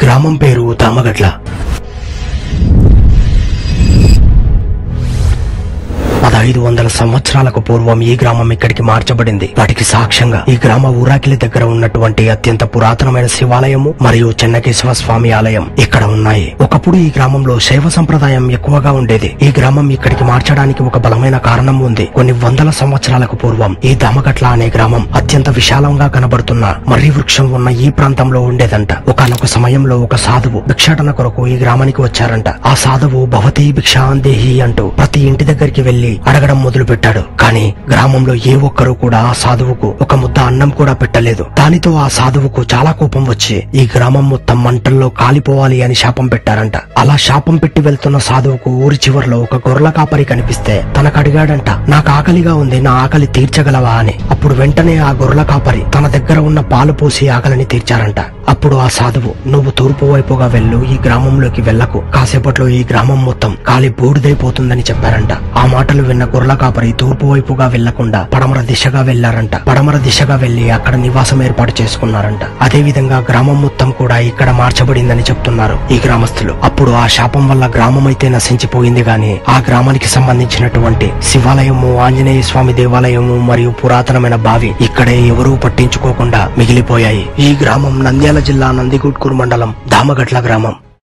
గ్రామం పేరు దామగట్ల. 1500 సంవత్సరాలకు పూర్వం ఈ గ్రామం ఇక్కడికి మార్చబడింది. వాటికి సాక్ష్యంగా ఈ గ్రామ ఊరాకిలి దగ్గర ఉన్నటువంటి అత్యంత పురాతనమైన శివాలయము మరియు చెన్నకేశవ స్వామి ఆలయం ఇక్కడ ఉన్నాయి. ఒకప్పుడు ఈ గ్రామంలో శైవ సంప్రదాయం ఎక్కువగా ఉండేది. ఈ గ్రామం ఇక్కడికి మార్చడానికి ఒక బలమైన కారణం ఉంది. కొన్ని వందల సంవత్సరాలకు పూర్వం ఈ దామగట్ల అనే గ్రామం అత్యంత విశాలంగా కనబడుతున్న మర్రి వృక్షం ఉన్న ఈ ప్రాంతంలో ఉండేదంట. ఒకనొక సమయంలో ఒక సాధువు భిక్షాటన కొరకు ఈ గ్రామానికి వచ్చారంట. ఆ సాధువు భవతి భిక్షాందేహి అంటూ ప్రతి ఇంటి దగ్గరికి వెళ్లి అడగడం మొదలు పెట్టాడు. కానీ గ్రామంలో ఏ ఒక్కరూ కూడా ఆ సాధువుకు ఒక ముద్ద అన్నం కూడా పెట్టలేదు. దానితో ఆ సాధువుకు చాలా కోపం వచ్చి ఈ గ్రామం మొత్తం మంటల్లో కాలిపోవాలి అని శాపం పెట్టారంట. అలా శాపం పెట్టి వెళ్తున్న సాధువుకు ఊరి చివరిలో ఒక గొర్రెల కాపరి కనిపిస్తే తనకు అడిగాడంట, నాకు ఆకలిగా ఉంది, నా ఆకలి తీర్చగలవా అని. అప్పుడు వెంటనే ఆ గొర్రెల కాపరి తన దగ్గర ఉన్న పాలు పోసి ఆకలిని తీర్చారంట. అప్పుడు ఆ సాధువు, నువ్వు తూర్పు వైపుగా వెళ్ళు, ఈ గ్రామంలోకి వెళ్లకు, కాసేపట్లో ఈ గ్రామం మొత్తం కాలి బూడిదైపోతుందని చెప్పారంట. ఆ మాటలు విన్న గొర్రెల కాపరి తూర్పు వైపుగా వెళ్లకుండా పడమర దిశగా వెళ్లారంట. పడమర దిశగా వెళ్లి అక్కడ నివాసం ఏర్పాటు చేసుకున్నారంట. అదే విధంగా గ్రామం మొత్తం కూడా ఇక్కడ మార్చబడిందని చెప్తున్నారు ఈ గ్రామస్తులు. అప్పుడు ఆ శాపం వల్ల గ్రామం అయితే నశించిపోయింది గాని ఆ గ్రామానికి సంబంధించినటువంటి శివాలయము, ఆంజనేయ స్వామి దేవాలయము మరియు పురాతనమైన బావి ఇక్కడే ఎవరూ పట్టించుకోకుండా మిగిలిపోయాయి. ఈ గ్రామం నంద్యాల జిల్లా నందిగుట్కూరు మండలం దామగట్ల గ్రామం.